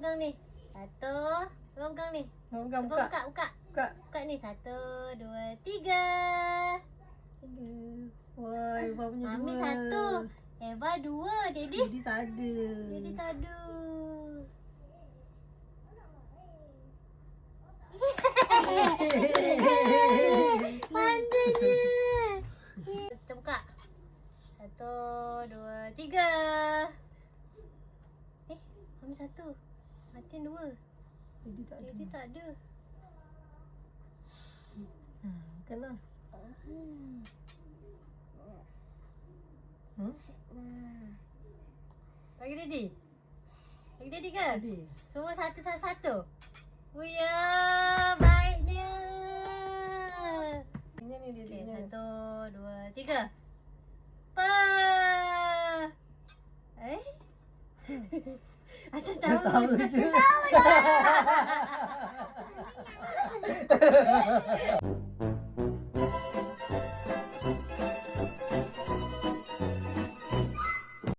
pegang ni. Satu. Abang pegang ni. Abang pegang, Abang buka. buka. Buka. Buka ni. 1, 2, 3. 3. Wah, Eva punya 2. Mami 1. Eva 2. Daddy? Daddy tak ada. Daddy tak ada. Pandainya. Kita buka. 1, 2, 3. Mami 1. Martin 2. Daddy tak ada. Daddy tak ada. Makanlah. Bagi Daddy. Bagi Daddy ke? Daddy. Semua satu. Oh ya, baiknya. Ini ni Daddy Okay, punya. 1, 2, 3. Macam tahu Tahu je. je. Tahu lah.